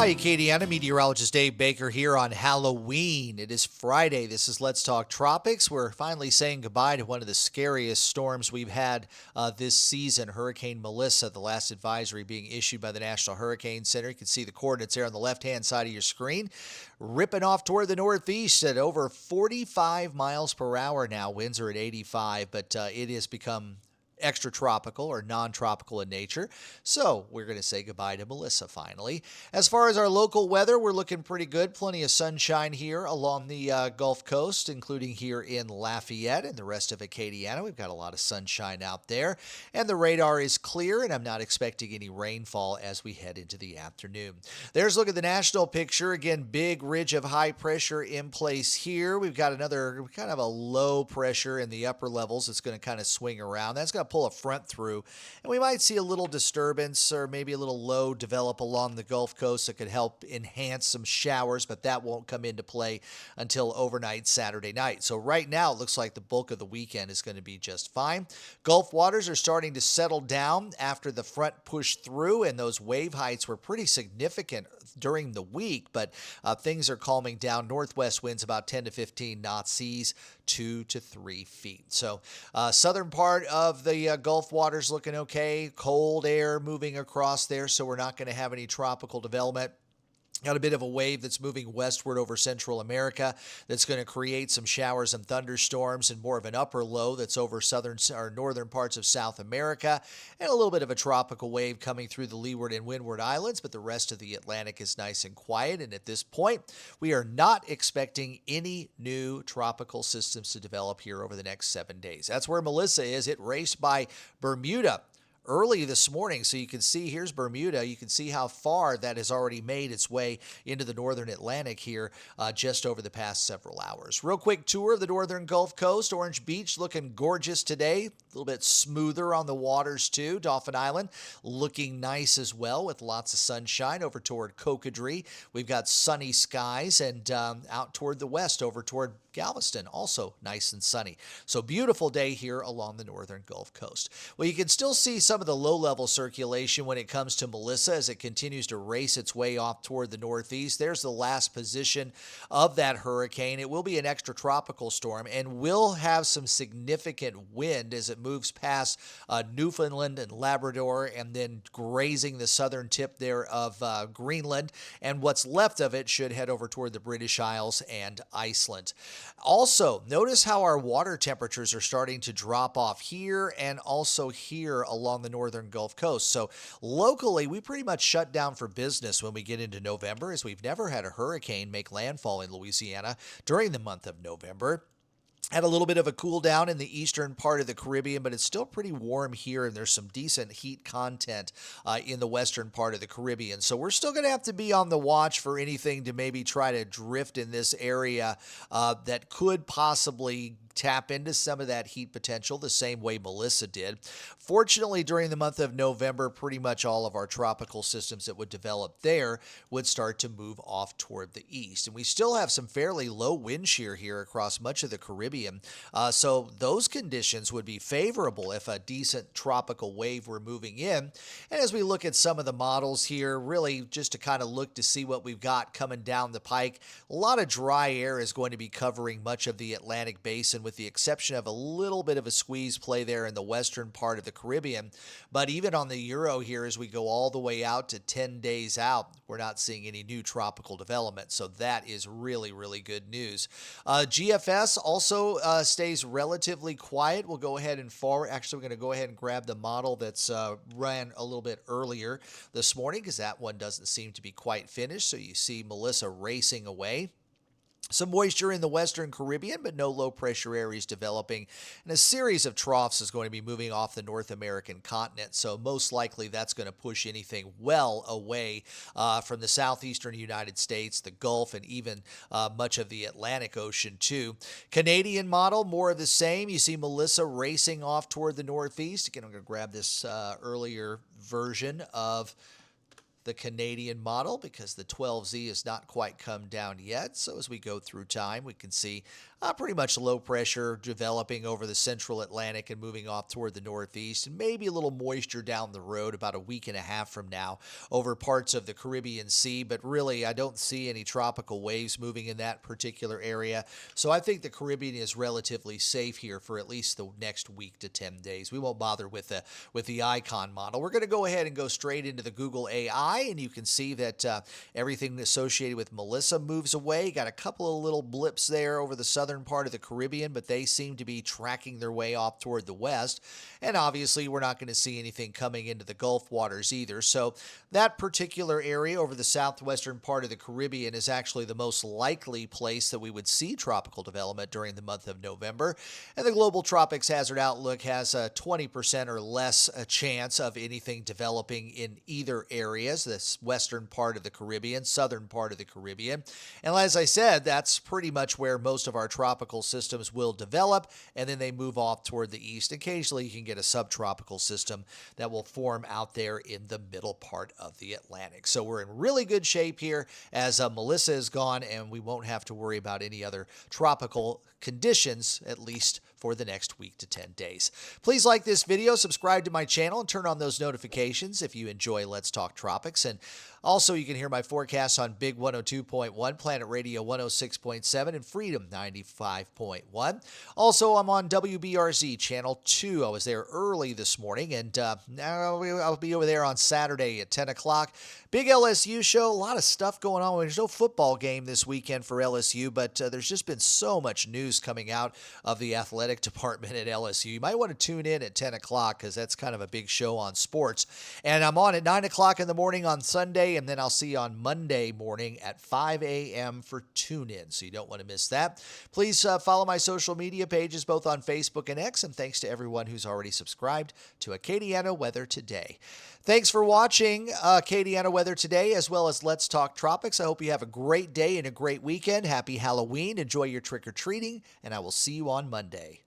Hi, Acadiana. Meteorologist Dave Baker here on Halloween. It is Friday. This is Let's Talk Tropics. We're finally saying goodbye to one of the scariest storms we've had this season, Hurricane Melissa, the last advisory being issued by the National Hurricane Center. You can see the coordinates there on the left-hand side of your screen. Ripping off toward the northeast at over 45 miles per hour now. Winds are at 85, but it has become extratropical or non-tropical in nature. So we're going to say goodbye to Melissa finally. As far as our local weather, we're looking pretty good. Plenty of sunshine here along the Gulf Coast, including here in Lafayette and the rest of Acadiana. We've got a lot of sunshine out there. And the radar is clear, and I'm not expecting any rainfall as we head into the afternoon. There's a look at the national picture. Again, big ridge of high pressure in place here. We've got another kind of a low pressure in the upper levels. It's going to kind of swing around. That's going to pull a front through, and we might see a little disturbance or maybe a little low develop along the Gulf Coast that could help enhance some showers, but that won't come into play until overnight Saturday night. So right now it looks like the bulk of the weekend is going to be just fine. Gulf waters are starting to settle down after the front pushed through, and those wave heights were pretty significant during the week, but things are calming down. Northwest winds about 10 to 15 knots, seas 2 to 3 feet. So southern part of the Gulf waters looking okay. Cold air moving across there, so we're not going to have any tropical development. Got a bit of a wave that's moving westward over Central America that's going to create some showers and thunderstorms, and more of an upper low that's over southern or northern parts of South America, and a little bit of a tropical wave coming through the Leeward and Windward Islands, but the rest of the Atlantic is nice and quiet. And at this point, we are not expecting any new tropical systems to develop here over the next 7 days. That's where Melissa is. It raced by Bermuda early this morning, so you can see here's Bermuda. You can see how far that has already made its way into the northern Atlantic here just over the past several hours. Real quick tour of the northern Gulf Coast. Orange Beach looking gorgeous today. A little bit smoother on the waters too. Dauphin Island looking nice as well with lots of sunshine. Over toward Cocodrie, we've got sunny skies, and out toward the west over toward Galveston, also nice and sunny. So beautiful day here along the northern Gulf Coast. Well, you can still see some of the low-level circulation when it comes to Melissa as it continues to race its way off toward the northeast. There's the last position of that hurricane. It will be an extratropical storm and will have some significant wind as it moves past Newfoundland and Labrador and then grazing the southern tip there of Greenland. And what's left of it should head over toward the British Isles and Iceland. Also, notice how our water temperatures are starting to drop off here and also here along the northern Gulf Coast. So locally, we pretty much shut down for business when we get into November, as we've never had a hurricane make landfall in Louisiana during the month of November. Had a little bit of a cool down in the eastern part of the Caribbean, but it's still pretty warm here, and there's some decent heat content in the western part of the Caribbean. So we're still going to have to be on the watch for anything to maybe try to drift in this area that could possibly tap into some of that heat potential the same way Melissa did. Fortunately, during the month of November, pretty much all of our tropical systems that would develop there would start to move off toward the east. And we still have some fairly low wind shear here across much of the Caribbean. So those conditions would be favorable if a decent tropical wave were moving in. And as we look at some of the models here, really just to kind of look to see what we've got coming down the pike, a lot of dry air is going to be covering much of the Atlantic basin, with the exception of a little bit of a squeeze play there in the western part of the Caribbean. But even on the Euro here, as we go all the way out to 10 days out, we're not seeing any new tropical development. So that is really, really good news. GFS also stays relatively quiet. We'll go ahead and forward. Actually, we're going to go ahead and grab the model that's ran a little bit earlier this morning, because that one doesn't seem to be quite finished. So you see Melissa racing away. Some moisture in the western Caribbean, but no low-pressure areas developing. And a series of troughs is going to be moving off the North American continent, so most likely that's going to push anything well away from the southeastern United States, the Gulf, and even much of the Atlantic Ocean, too. Canadian model, more of the same. You see Melissa racing off toward the northeast. Again, I'm going to grab this earlier version of the Canadian model because the 12Z has not quite come down yet. So as we go through time, we can see pretty much low pressure developing over the central Atlantic and moving off toward the northeast, and maybe a little moisture down the road about a week and a half from now over parts of the Caribbean Sea. But really, I don't see any tropical waves moving in that particular area. So I think the Caribbean is relatively safe here for at least the next week to 10 days. We won't bother with the icon model. We're going to go ahead and go straight into the Google AI, and you can see that everything associated with Melissa moves away. Got a couple of little blips there over the southern part of the Caribbean, but they seem to be tracking their way off toward the west. And obviously, we're not going to see anything coming into the Gulf waters either. So that particular area over the southwestern part of the Caribbean is actually the most likely place that we would see tropical development during the month of November. And the Global Tropics Hazard Outlook has a 20% or less a chance of anything developing in either areas, this western part of the Caribbean, southern part of the Caribbean. And as I said, that's pretty much where most of our tropical systems will develop, and then they move off toward the east. Occasionally, you can get a subtropical system that will form out there in the middle part of the Atlantic. So we're in really good shape here as Melissa is gone, and we won't have to worry about any other tropical conditions, at least for the next week to 10 days. Please like this video, subscribe to my channel, and turn on those notifications if you enjoy Let's Talk Tropics. And also, you can hear my forecasts on Big 102.1, Planet Radio 106.7, and Freedom 95.1. Also, I'm on WBRZ Channel 2. I was there early this morning, and now I'll be over there on Saturday at 10 o'clock. Big LSU show, a lot of stuff going on. There's no football game this weekend for LSU, but there's just been so much news coming out of the athletic department at LSU. You might want to tune in at 10 o'clock because that's kind of a big show on sports. And I'm on at 9 o'clock in the morning on Sunday, and then I'll see you on Monday morning at 5 a.m. for tune-in, so you don't want to miss that. Please follow my social media pages both on Facebook and X, and thanks to everyone who's already subscribed to Acadiana Weather Today. Thanks for watching Acadiana Weather Today, as well as Let's Talk Tropics. I hope you have a great day and a great weekend. Happy Halloween. Enjoy your trick-or-treating, and I will see you on Monday.